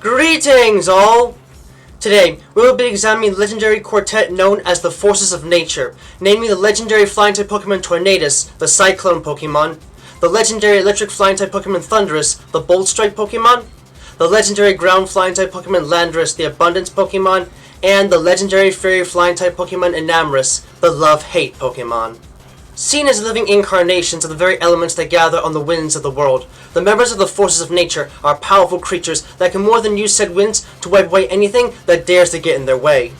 Greetings, all! Today, we will be examining the legendary quartet known as the Forces of Nature, namely the legendary flying-type Pokémon Tornadus, the Cyclone Pokémon, the legendary electric flying-type Pokémon Thundurus, the Bolt Strike Pokémon, the legendary ground flying-type Pokémon Landorus, the Abundance Pokémon, and the legendary fairy flying-type Pokémon Enamorus, the Love-Hate Pokémon. Seen as living incarnations of the very elements that gather on the winds of the world, the members of the Forces of Nature are powerful creatures that can more than use said winds to wipe away anything that dares to get in their way.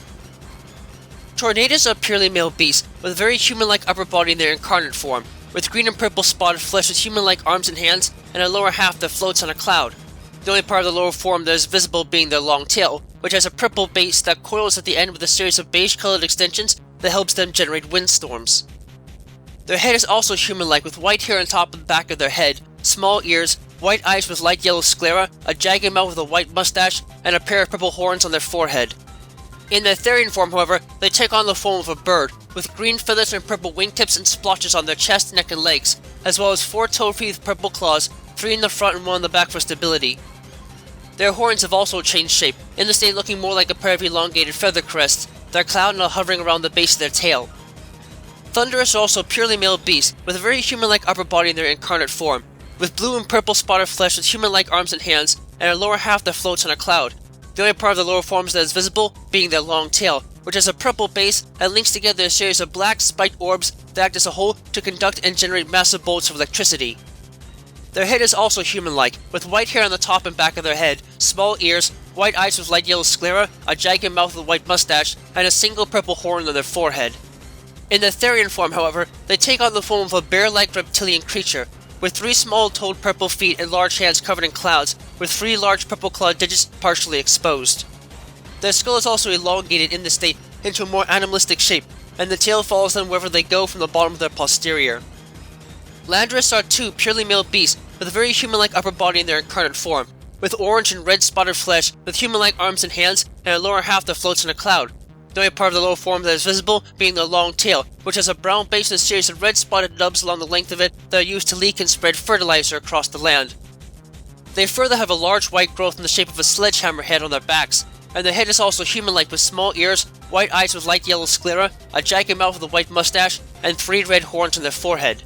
Tornadus are a purely male beasts with a very human-like upper body in their incarnate form, with green and purple spotted flesh with human-like arms and hands, and a lower half that floats on a cloud. The only part of the lower form that is visible being their long tail, which has a purple base that coils at the end with a series of beige-colored extensions that helps them generate windstorms. Their head is also human-like with white hair on top and back of their head, small ears, white eyes with light yellow sclera, a jagged mouth with a white mustache, and a pair of purple horns on their forehead. In their Therian form, however, they take on the form of a bird, with green feathers and purple wingtips and splotches on their chest, neck, and legs, as well as 4 toed feet with purple claws, 3 in the front and 1 in the back for stability. Their horns have also changed shape, in the state looking more like a pair of elongated feather crests, their cloud now hovering around the base of their tail. Thundurus are also purely male beasts, with a very human-like upper body in their incarnate form, with blue and purple spotted flesh with human-like arms and hands, and a lower half that floats on a cloud. The only part of the lower forms that is visible being their long tail, which has a purple base that links together a series of black spiked orbs that act as a whole to conduct and generate massive bolts of electricity. Their head is also human-like, with white hair on the top and back of their head, small ears, white eyes with light yellow sclera, a jagged mouth with a white mustache, and a single purple horn on their forehead. In their Therian form, however, they take on the form of a bear-like reptilian creature, with 3 small toed purple feet and large hands covered in clouds, with 3 large purple clawed digits partially exposed. Their skull is also elongated in this state into a more animalistic shape, and the tail follows them wherever they go from the bottom of their posterior. Landorus are 2 purely male beasts with a very human-like upper body in their incarnate form, with orange and red spotted flesh, with human-like arms and hands, and a lower half that floats in a cloud. The only part of the lower form that is visible being their long tail, which has a brown base with a series of red spotted nubs along the length of it that are used to leak and spread fertilizer across the land. They further have a large white growth in the shape of a sledgehammer head on their backs, and their head is also human-like with small ears, white eyes with light yellow sclera, a jagged mouth with a white mustache, and 3 red horns on their forehead.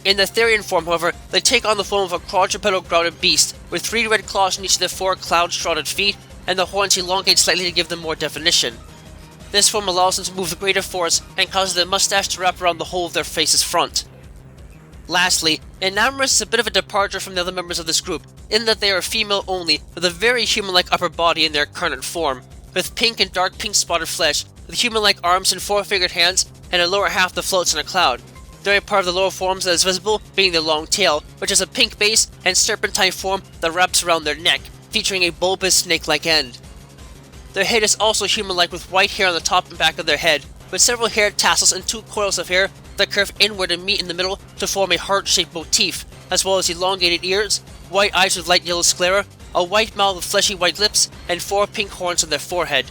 In their Therian form, however, they take on the form of a quadrupedal grounded beast, with 3 red claws on each of their 4 cloud-shrouded feet, and the horns elongate slightly to give them more definition. This form allows them to move with greater force and causes their mustache to wrap around the whole of their face's front. Lastly, Enamorus is a bit of a departure from the other members of this group, in that they are female only, with a very human-like upper body in their incarnate form, with pink and dark pink spotted flesh, with human-like arms and 4-fingered hands, and a lower half that floats in a cloud. The only part of the lower forms that is visible being their long tail, which has a pink base and serpentine form that wraps around their neck, featuring a bulbous snake-like end. Their head is also human-like with white hair on the top and back of their head, with several hair tassels and 2 coils of hair that curve inward and meet in the middle to form a heart-shaped motif, as well as elongated ears, white eyes with light yellow sclera, a white mouth with fleshy white lips, and 4 pink horns on their forehead.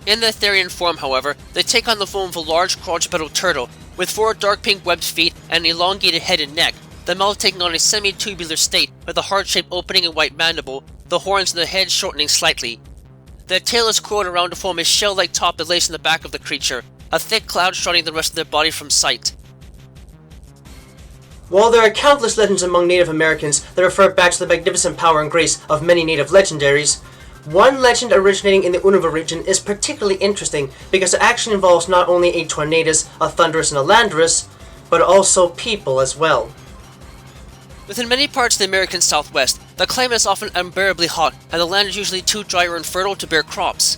In their Therian form, however, they take on the form of a large quadrupedal turtle, with 4 dark pink webbed feet and an elongated head and neck, the mouth taking on a semi-tubular state with a heart-shaped opening and white mandible, the horns in the head shortening slightly. Their tail is coiled around to form a shell-like top that lays in the back of the creature, a thick cloud shrouding the rest of their body from sight. While there are countless legends among Native Americans that refer back to the magnificent power and grace of many native legendaries, one legend originating in the Unova region is particularly interesting because it actually involves not only a Tornadus, a Thundurus, and a Landorus, but also people as well. Within many parts of the American Southwest, the climate is often unbearably hot, and the land is usually too dry or infertile to bear crops.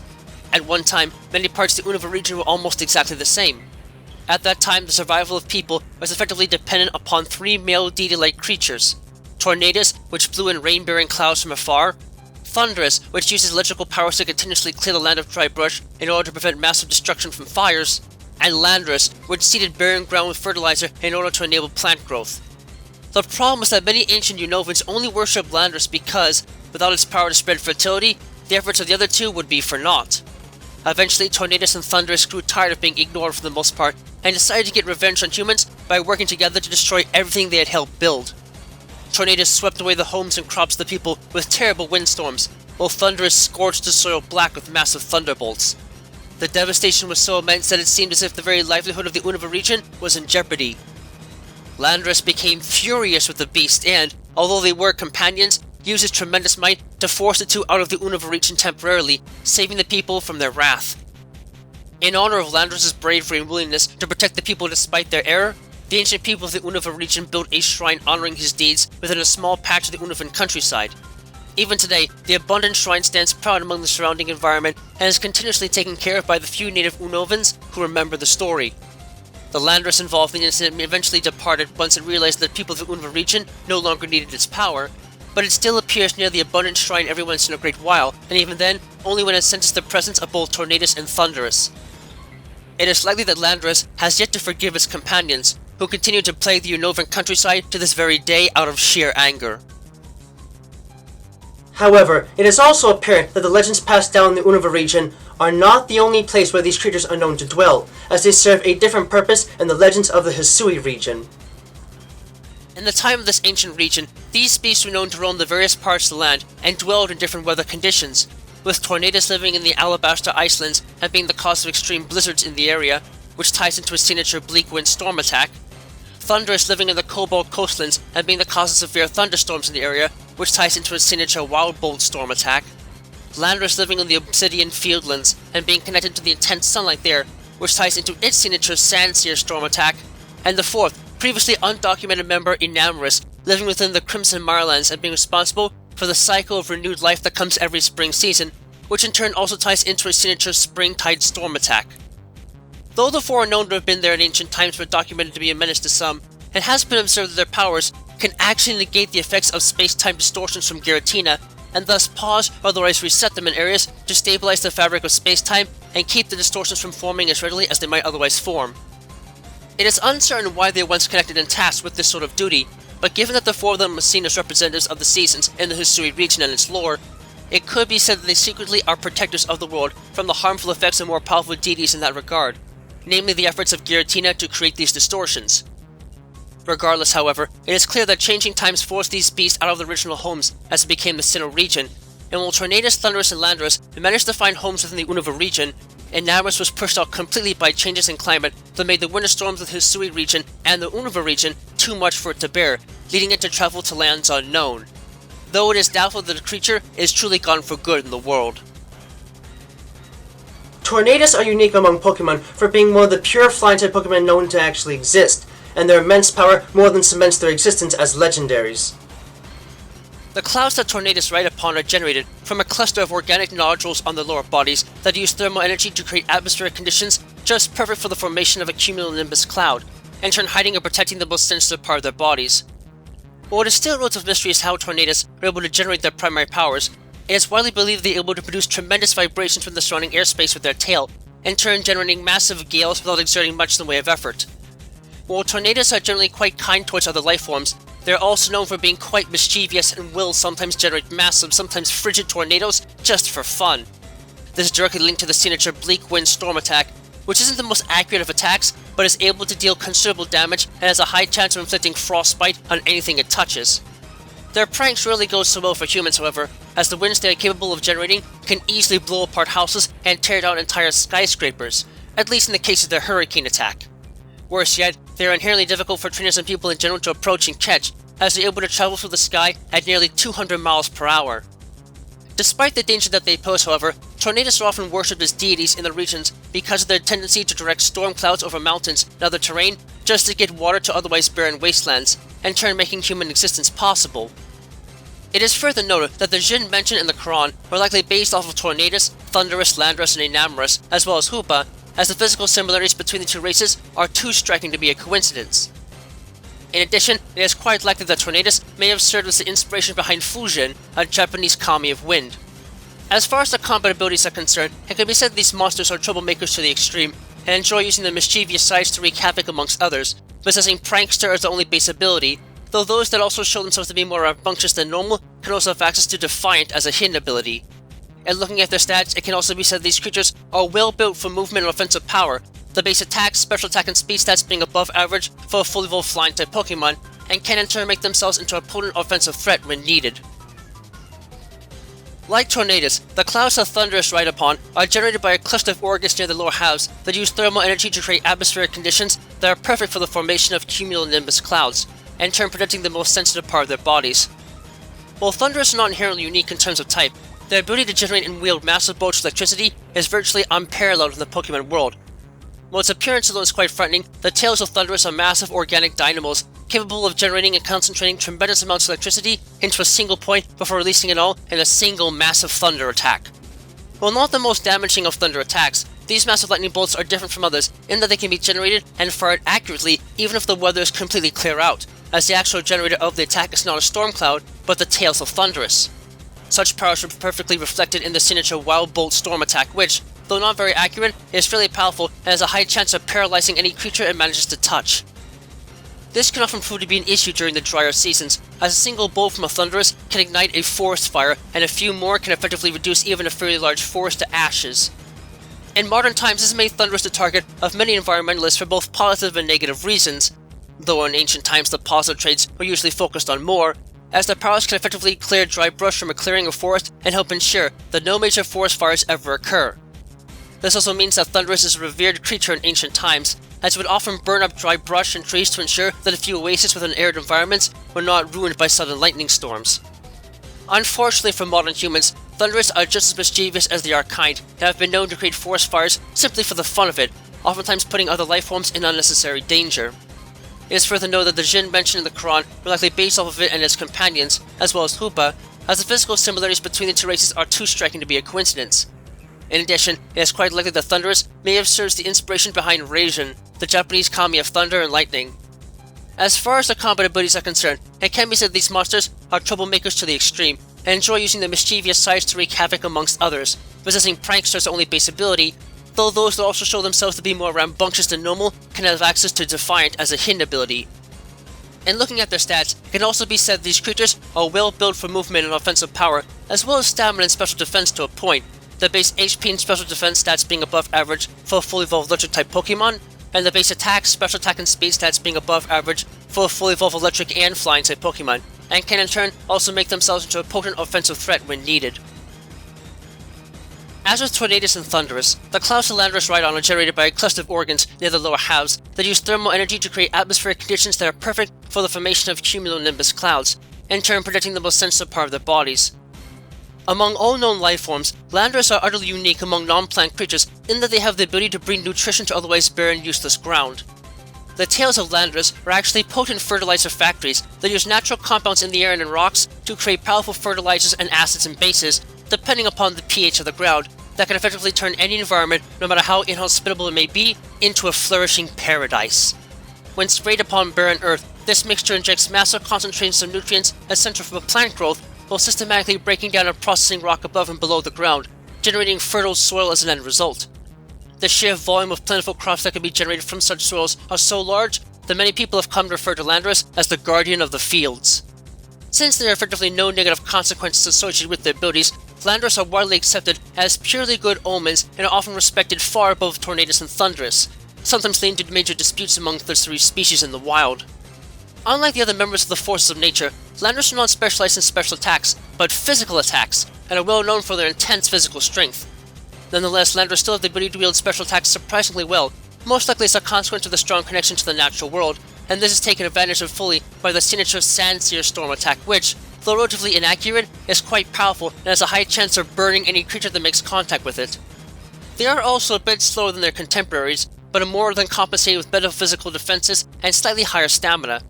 At one time, many parts of the Unova region were almost exactly the same. At that time, the survival of people was effectively dependent upon 3 male deity-like creatures: Tornadus, which blew in rain-bearing clouds from afar; Thundurus, which uses electrical powers to continuously clear the land of dry brush in order to prevent massive destruction from fires; and Landorus, which seeded barren ground with fertilizer in order to enable plant growth. The problem is that many ancient Unovans only worshipped Landorus because, without its power to spread fertility, the efforts of the other 2 would be for naught. Eventually, Tornadus and Thundurus grew tired of being ignored for the most part, and decided to get revenge on humans by working together to destroy everything they had helped build. Tornadus swept away the homes and crops of the people with terrible windstorms, while Thundurus scorched the soil black with massive thunderbolts. The devastation was so immense that it seemed as if the very livelihood of the Unova region was in jeopardy. Landorus became furious with the beast and, although they were companions, used his tremendous might to force the two out of the Unova region temporarily, saving the people from their wrath. In honor of Landorus' bravery and willingness to protect the people despite their error, the ancient people of the Unova region built a shrine honoring his deeds within a small patch of the Unovan countryside. Even today, the Abundance Shrine stands proud among the surrounding environment and is continuously taken care of by the few native Unovans who remember the story. The Landorus involved in the incident eventually departed once it realized that the people of the Unova region no longer needed its power, but it still appears near the Abundance Shrine every once in a great while, and even then, only when it senses the presence of both Tornadus and Thundurus. It is likely that Landorus has yet to forgive his companions, who continue to plague the Unovan countryside to this very day out of sheer anger. However, it is also apparent that the legends passed down in the Unova region are not the only place where these creatures are known to dwell, as they serve a different purpose in the legends of the Hisui region. In the time of this ancient region, these beasts were known to roam the various parts of the land and dwelled in different weather conditions, with Tornadus living in the Alabaster Icelands and being the cause of extreme blizzards in the area, which ties into his signature bleak wind storm attack, Thundurus living in the Cobalt coastlands and being the cause of severe thunderstorms in the area, which ties into his signature Wild Bolt storm attack, Landorus living in the Obsidian Fieldlands and being connected to the intense sunlight there, which ties into its signature Sandseer storm attack, and the fourth, previously undocumented member Enamorus, living within the Crimson Mirelands and being responsible for the cycle of renewed life that comes every spring season, which in turn also ties into his signature Springtide storm attack. Though the four are known to have been there in ancient times but documented to be a menace to some, it has been observed that their powers can actually negate the effects of space-time distortions from Giratina, and thus pause or otherwise reset them in areas to stabilize the fabric of space-time and keep the distortions from forming as readily as they might otherwise form. It is uncertain why they were once connected and tasked with this sort of duty, but given that the four of them are seen as representatives of the seasons in the Hisui region and its lore, it could be said that they secretly are protectors of the world from the harmful effects of more powerful deities in that regard, namely the efforts of Giratina to create these distortions. Regardless, however, it is clear that changing times forced these beasts out of their original homes as it became the Sinnoh region, and while Tornadus, Thundurus, and Landorus managed to find homes within the Unova region, Enamorus was pushed out completely by changes in climate that made the winter storms of the Hisui region and the Unova region too much for it to bear, leading it to travel to lands unknown, though it is doubtful that the creature is truly gone for good in the world. Tornadus are unique among Pokemon for being one of the pure flying-type Pokemon known to actually exist, and their immense power more than cements their existence as legendaries. The clouds that Tornadus ride upon are generated from a cluster of organic nodules on their lower bodies that use thermal energy to create atmospheric conditions just perfect for the formation of a cumulonimbus cloud, in turn hiding and protecting the most sensitive part of their bodies. While it is still a relative mystery as how Tornadus are able to generate their primary powers, it is widely believed they are able to produce tremendous vibrations from the surrounding airspace with their tail, in turn generating massive gales without exerting much in the way of effort. While Tornadus are generally quite kind towards other life forms, they are also known for being quite mischievous and will sometimes generate massive, sometimes frigid tornadoes just for fun. This is directly linked to the signature Bleak Wind Storm attack, which isn't the most accurate of attacks, but is able to deal considerable damage and has a high chance of inflicting frostbite on anything it touches. Their pranks rarely go so well for humans, however, as the winds they are capable of generating can easily blow apart houses and tear down entire skyscrapers, at least in the case of their hurricane attack. Worse yet, they are inherently difficult for trainers and people in general to approach and catch, as they are able to travel through the sky at nearly 200 miles per hour. Despite the danger that they pose, however, Tornadus are often worshipped as deities in the regions because of their tendency to direct storm clouds over mountains and other terrain just to get water to otherwise barren wastelands, in turn making human existence possible. It is further noted that the Jinn mentioned in the Quran were likely based off of Tornadus, Thundurus, Landorus, and Enamorus, as well as Hoopa, as the physical similarities between the two races are too striking to be a coincidence. In addition, it is quite likely that Tornadus may have served as the inspiration behind Fujin, a Japanese kami of wind. As far as the combat abilities are concerned, it can be said that these monsters are troublemakers to the extreme, and enjoy using their mischievous sides to wreak havoc amongst others, possessing Prankster as the only base ability, though those that also show themselves to be more rambunctious than normal can also have access to Defiant as a hidden ability. And looking at their stats, it can also be said these creatures are well built for movement and offensive power, the base attack, special attack, and speed stats being above average for a fully evolved flying type Pokemon, and can in turn make themselves into a potent offensive threat when needed. Like Tornadus, the clouds that Thundurus ride upon are generated by a cluster of organs near the lower halves that use thermal energy to create atmospheric conditions that are perfect for the formation of cumulonimbus clouds, in turn protecting the most sensitive part of their bodies. While Thundurus are not inherently unique in terms of type, their ability to generate and wield massive bolts of electricity is virtually unparalleled in the Pokemon world. While its appearance alone is quite frightening, the tails of Thundurus are massive organic dynamos capable of generating and concentrating tremendous amounts of electricity into a single point before releasing it all in a single massive thunder attack. While not the most damaging of thunder attacks, these massive lightning bolts are different from others in that they can be generated and fired accurately even if the weather is completely clear out, as the actual generator of the attack is not a storm cloud, but the tails of Thundurus. Such powers are perfectly reflected in the signature Wild Bolt Storm attack which, though not very accurate, is fairly powerful and has a high chance of paralyzing any creature it manages to touch. This can often prove to be an issue during the drier seasons, as a single bolt from a Thundurus can ignite a forest fire, and a few more can effectively reduce even a fairly large forest to ashes. In modern times, this has made Thundurus the target of many environmentalists for both positive and negative reasons, though in ancient times the positive traits were usually focused on more, as their powers can effectively clear dry brush from a clearing of forest and help ensure that no major forest fires ever occur. This also means that Thundurus is a revered creature in ancient times, as it would often burn up dry brush and trees to ensure that a few oases within arid environments were not ruined by sudden lightning storms. Unfortunately for modern humans, Thundurus are just as mischievous as they are kind, and have been known to create forest fires simply for the fun of it, oftentimes putting other life forms in unnecessary danger. It is further noted that the Jinn mentioned in the Quran were likely based off of it and its companions, as well as Hoopa, as the physical similarities between the two races are too striking to be a coincidence. In addition, it is quite likely that Thundurus may have served as the inspiration behind Raijin, the Japanese kami of thunder and lightning. As far as the combat abilities are concerned, it can be said these monsters are troublemakers to the extreme, and enjoy using their mischievous sides to wreak havoc amongst others, possessing pranksters the only base ability, though those that also show themselves to be more rambunctious than normal can have access to Defiant as a hidden ability. In looking at their stats, it can also be said these creatures are well built for movement and offensive power, as well as stamina and special defense to a point, the base HP and special defense stats being above average for a fully evolved electric type Pokemon, and the base attack, special attack, and speed stats being above average for a fully evolved electric and flying type Pokemon, and can in turn also make themselves into a potent offensive threat when needed. As with Tornadus and Thundurus, the clouds that Landorus ride on are generated by a cluster of organs near the lower halves that use thermal energy to create atmospheric conditions that are perfect for the formation of cumulonimbus clouds, in turn protecting the most sensitive part of their bodies. Among all known life forms, Landorus are utterly unique among non-plant creatures in that they have the ability to bring nutrition to otherwise barren, useless ground. The tails of Landorus are actually potent fertilizer factories that use natural compounds in the air and in rocks to create powerful fertilizers and acids and bases, depending upon the pH of the ground, that can effectively turn any environment, no matter how inhospitable it may be, into a flourishing paradise. When sprayed upon barren earth, this mixture injects massive concentrations of nutrients essential for plant growth, while systematically breaking down and processing rock above and below the ground, generating fertile soil as an end result. The sheer volume of plentiful crops that can be generated from such soils are so large that many people have come to refer to Landorus as the guardian of the fields. Since there are effectively no negative consequences associated with their abilities, Landorus are widely accepted as purely good omens and are often respected far above Tornadus and Thundurus, sometimes leading to major disputes among the three species in the wild. Unlike the other members of the forces of nature, Landorus are not specialized in special attacks, but physical attacks, and are well known for their intense physical strength. Nonetheless, Landorus still have the ability to wield special attacks surprisingly well, most likely as a consequence of the strong connection to the natural world, and this is taken advantage of fully by the signature Sandseer Storm attack which, though relatively inaccurate, is quite powerful and has a high chance of burning any creature that makes contact with it. They are also a bit slower than their contemporaries, but are more than compensated with better physical defenses and slightly higher stamina.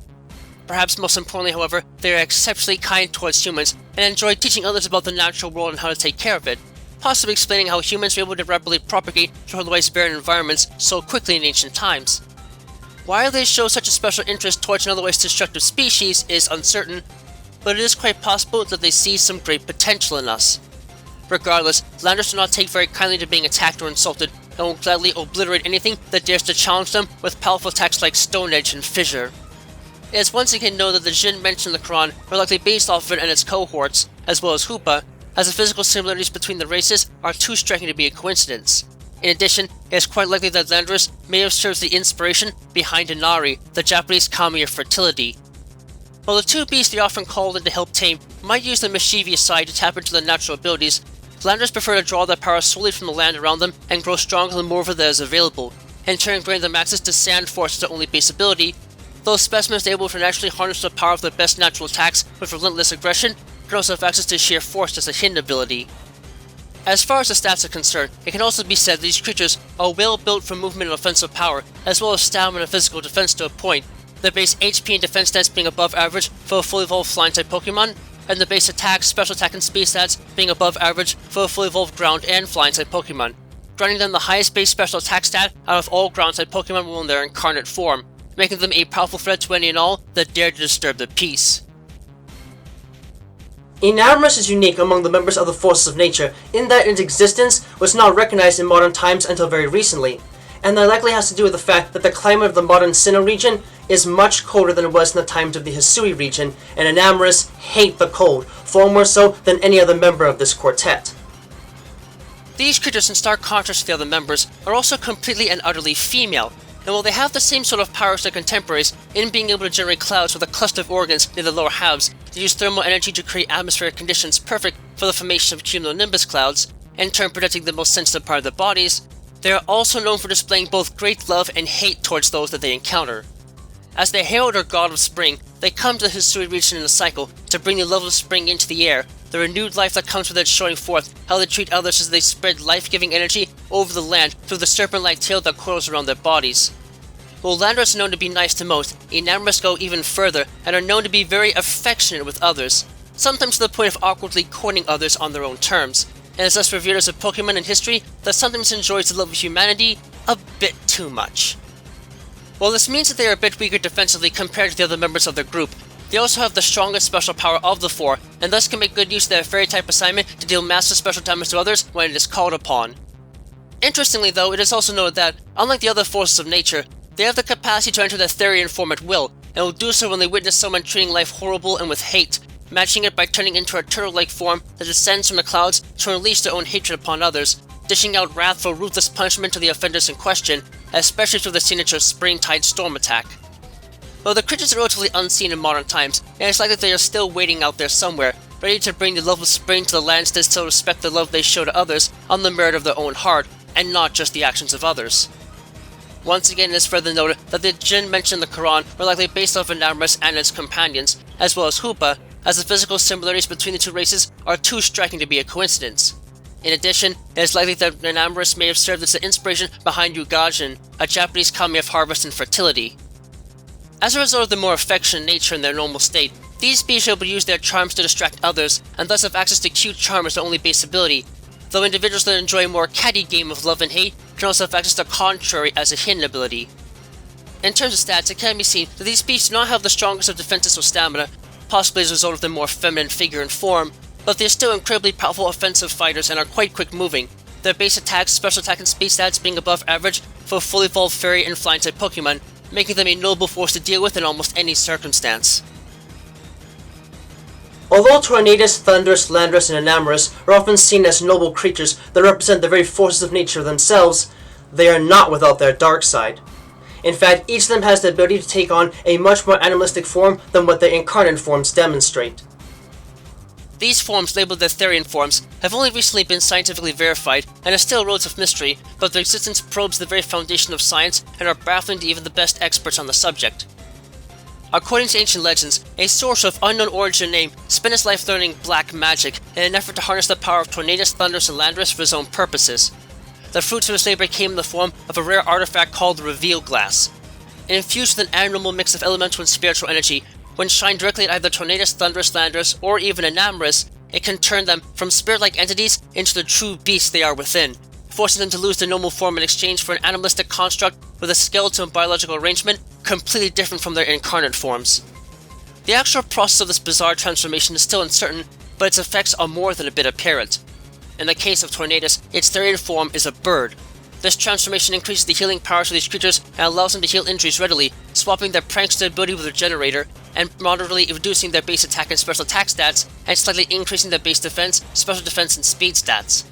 Perhaps most importantly, however, they are exceptionally kind towards humans and enjoy teaching others about the natural world and how to take care of it, possibly explaining how humans were able to rapidly propagate through otherwise barren environments so quickly in ancient times. Why they show such a special interest towards an otherwise destructive species is uncertain, but it is quite possible that they see some great potential in us. Regardless, Landorus do not take very kindly to being attacked or insulted, and will gladly obliterate anything that dares to challenge them with powerful attacks like Stone Edge and Fissure. It is once again noted that the Jinn mentioned in the Quran are likely based off of it and its cohorts, as well as Hoopa, as the physical similarities between the races are too striking to be a coincidence. In addition, it is quite likely that Landorus may have served the inspiration behind Inari, the Japanese kami of fertility. While the two beasts they often called in to help tame might use the mischievous side to tap into their natural abilities, Landorus prefer to draw their power solely from the land around them and grow stronger the more of it that is available, in turn granting them access to Sand Force as their only base ability. Those specimens able to naturally harness the power of their best natural attacks with relentless aggression can also have access to Sheer Force as a hidden ability. As far as the stats are concerned, it can also be said that these creatures are well built for movement and offensive power, as well as stamina and physical defense to a point, their base HP and defense stats being above average for a fully evolved flying-type Pokémon, and the base attack, special attack, and speed stats being above average for a fully evolved ground and flying-type Pokémon, granting them the highest base special attack stat out of all ground-type Pokémon while in their incarnate form, making them a powerful threat to any and all that dare to disturb their peace. Enamorus is unique among the members of the forces of nature in that its existence was not recognized in modern times until very recently, and that likely has to do with the fact that the climate of the modern Sinnoh region is much colder than it was in the times of the Hisui region, and Enamorus hate the cold, far more so than any other member of this quartet. These creatures, in stark contrast to the other members, are also completely and utterly female, and while they have the same sort of powers as their contemporaries in being able to generate clouds with a cluster of organs near the lower halves to use thermal energy to create atmospheric conditions perfect for the formation of cumulonimbus clouds, in turn protecting the most sensitive part of their bodies, they are also known for displaying both great love and hate towards those that they encounter. As the herald or god of spring, they come to the Hisui region in a cycle to bring the love of spring into the air, the renewed life that comes with it showing forth how they treat others as they spread life-giving energy over the land through the serpent-like tail that coils around their bodies. While Landorus are known to be nice to most, Enamorus go even further and are known to be very affectionate with others, sometimes to the point of awkwardly courting others on their own terms, and is thus revered as a Pokemon in history that sometimes enjoys the love of humanity a bit too much. While this means that they are a bit weaker defensively compared to the other members of their group, they also have the strongest special power of the four, and thus can make good use of their fairy-type assignment to deal massive special damage to others when it is called upon. Interestingly though, it is also noted that, unlike the other forces of nature, they have the capacity to enter their Therian form at will, and will do so when they witness someone treating life horrible and with hate, matching it by turning into a turtle-like form that descends from the clouds to unleash their own hatred upon others, dishing out wrathful, ruthless punishment to the offenders in question, especially through the signature Springtide Storm attack. Though the creatures are relatively unseen in modern times, and it's likely they are still waiting out there somewhere, ready to bring the love of spring to the lands that still respect the love they show to others on the merit of their own heart, and not just the actions of others. Once again, it is further noted that the Jinn mentioned in the Quran were likely based off Enamorus and its companions, as well as Hoopa, as the physical similarities between the two races are too striking to be a coincidence. In addition, it is likely that Enamorus may have served as the inspiration behind Yugajin, a Japanese kami of harvest and fertility. As a result of their more affectionate nature in their normal state, these beasts are able to use their charms to distract others, and thus have access to cute charm as their only base ability, though individuals that enjoy a more catty game of love and hate can also have access to contrary as a hidden ability. In terms of stats, it can be seen that these beasts do not have the strongest of defenses or stamina, possibly as a result of their more feminine figure and form, but they are still incredibly powerful offensive fighters and are quite quick moving, their base attacks, special attack, and speed stats being above average for a fully evolved fairy and flying type Pokemon, making them a notable force to deal with in almost any circumstance. Although Tornadus, Thundurus, Landorus, and Enamorus are often seen as noble creatures that represent the very forces of nature themselves, they are not without their dark side. In fact, each of them has the ability to take on a much more animalistic form than what their incarnate forms demonstrate. These forms, labeled their Therian forms, have only recently been scientifically verified and are still a relative mystery, but their existence probes the very foundation of science and are baffling to even the best experts on the subject. According to ancient legends, a sorcerer of unknown origin name spent his life learning black magic in an effort to harness the power of Tornadus, Thundurus, and Landorus for his own purposes. The fruits of his labor came in the form of a rare artifact called the Reveal Glass. It infused with an abnormal mix of elemental and spiritual energy. When shined directly at either Tornadus, Thundurus, Landorus, or even Enamorus, it can turn them from spirit-like entities into the true beasts they are within, forcing them to lose their normal form in exchange for an animalistic construct with a skeletal and biological arrangement completely different from their incarnate forms. The actual process of this bizarre transformation is still uncertain, but its effects are more than a bit apparent. In the case of Tornadus, its Therian form is a bird. This transformation increases the healing powers of these creatures and allows them to heal injuries readily, swapping their prankster ability with Regenerator, and moderately reducing their base attack and special attack stats, and slightly increasing their base defense, special defense, and speed stats.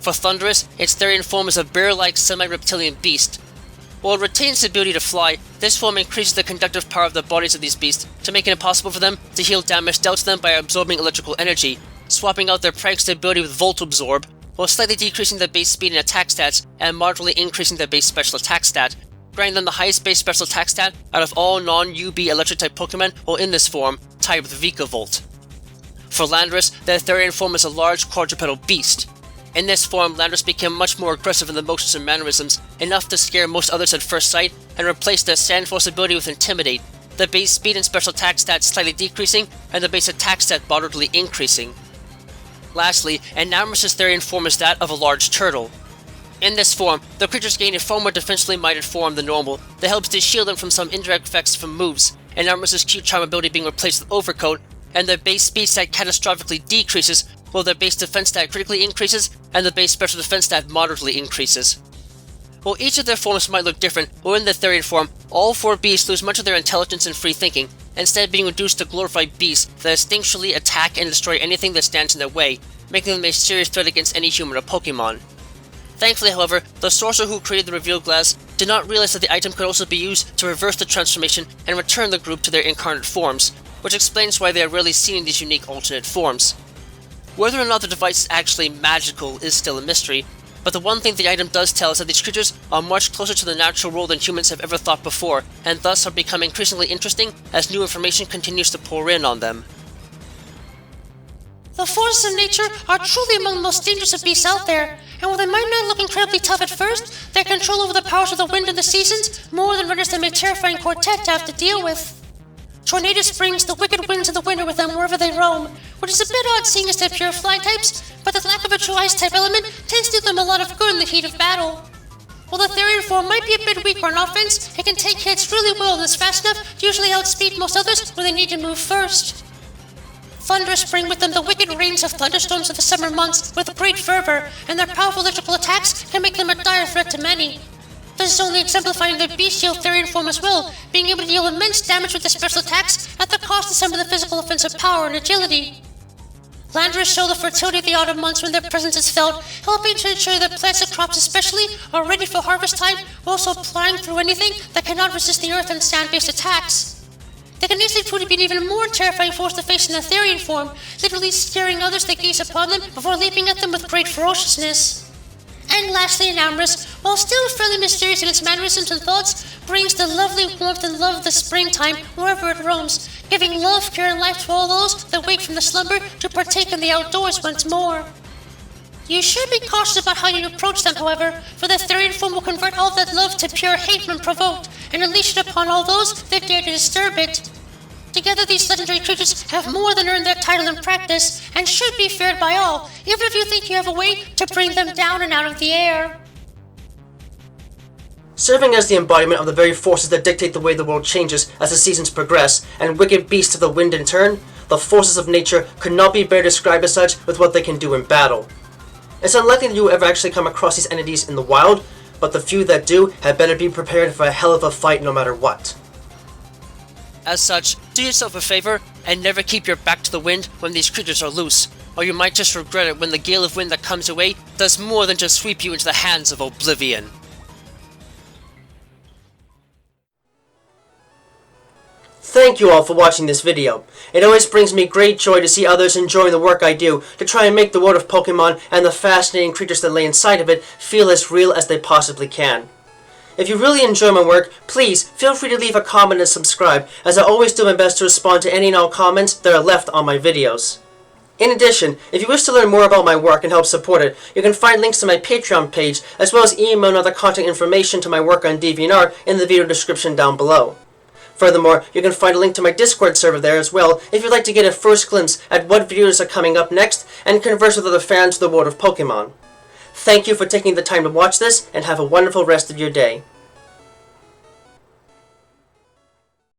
For Thundurus, its Therian form is a bear-like semi-reptilian beast. While it retains the ability to fly, this form increases the conductive power of the bodies of these beasts to make it impossible for them to heal damage dealt to them by absorbing electrical energy, swapping out their prankster ability with Volt Absorb, while slightly decreasing their base speed and attack stats and moderately increasing their base special attack stat, granting them the highest base special attack stat out of all non-UB electric-type Pokemon while in this form, tied with Vikavolt. For Landorus, the Therian form is a large quadrupedal beast. In this form, Landorus became much more aggressive in the motions and mannerisms, enough to scare most others at first sight, and replaced the Sandforce ability with Intimidate, the base speed and special attack stats slightly decreasing, and the base attack stat moderately increasing. Lastly, Enamorus' Therian form is that of a large turtle. In this form, the creatures gain a far more defensively minded form than normal that helps to shield them from some indirect effects from moves, Enamorus' Cute Charm ability being replaced with Overcoat, and their base speed stat catastrophically decreases, while their base defense stat critically increases, and the base special defense stat moderately increases. While each of their forms might look different, while in the Therian form, all 4 beasts lose much of their intelligence and free thinking, instead being reduced to glorified beasts that instinctually attack and destroy anything that stands in their way, making them a serious threat against any human or Pokemon. Thankfully, however, the sorcerer who created the reveal glass did not realize that the item could also be used to reverse the transformation and return the group to their incarnate forms, which explains why they are rarely seen in these unique alternate forms. Whether or not the device is actually magical is still a mystery, but the one thing the item does tell is that these creatures are much closer to the natural world than humans have ever thought before, and thus are becoming increasingly interesting as new information continues to pour in on them. The forces of nature are truly among the most dangerous of beasts out there, and while they might not look incredibly tough at first, their control over the powers of the wind and the seasons more than renders them a terrifying quartet to have to deal with. Tornadus brings the wicked winds of the winter with them wherever they roam, which is a bit odd seeing as they're pure fly types, but the lack of a true ice type element tends to do them a lot of good in the heat of battle. While the Therian form might be a bit weak on offense, it can take hits really well and is fast enough to usually outspeed most others when they need to move first. Thundurus bring with them the wicked rains of thunderstorms of the summer months with great fervor, and their powerful electrical attacks can make them a dire threat to many. This is only exemplifying their bestial Therian form as well, being able to deal immense damage with their special attacks at the cost of some of the physical offensive power and agility. Landorus show the fertility of the autumn months when their presence is felt, helping to ensure that plants and crops especially are ready for harvest time, while also plying through anything that cannot resist the earth and sand-based attacks. They can easily prove to be an even more terrifying force to face in the Therian form, literally scaring others that gaze upon them before leaping at them with great ferociousness. And lastly, Enamorus, while still fairly mysterious in its mannerisms and thoughts, brings the lovely warmth and love of the springtime wherever it roams, giving love, care, and life to all those that wake from the slumber to partake in the outdoors once more. You should be cautious about how you approach them, however, for the Therian form will convert all that love to pure hate when provoked, and unleash it upon all those that dare to disturb it. Together, these legendary creatures have more than earned their title in practice, and should be feared by all, even if you think you have a way to bring them down and out of the air. Serving as the embodiment of the very forces that dictate the way the world changes as the seasons progress, and wicked beasts of the wind in turn, the forces of nature could not be better described as such with what they can do in battle. It's unlikely that you will ever actually come across these entities in the wild, but the few that do had better be prepared for a hell of a fight no matter what. As such, do yourself a favor and never keep your back to the wind when these creatures are loose, or you might just regret it when the gale of wind that comes your way does more than just sweep you into the hands of oblivion. Thank you all for watching this video. It always brings me great joy to see others enjoying the work I do to try and make the world of Pokemon and the fascinating creatures that lay inside of it feel as real as they possibly can. If you really enjoy my work, please feel free to leave a comment and subscribe, as I always do my best to respond to any and all comments that are left on my videos. In addition, if you wish to learn more about my work and help support it, you can find links to my Patreon page, as well as email and other contact information to my work on DeviantArt in the video description down below. Furthermore, you can find a link to my Discord server there as well if you'd like to get a first glimpse at what videos are coming up next and converse with other fans of the world of Pokemon. Thank you for taking the time to watch this, and have a wonderful rest of your day.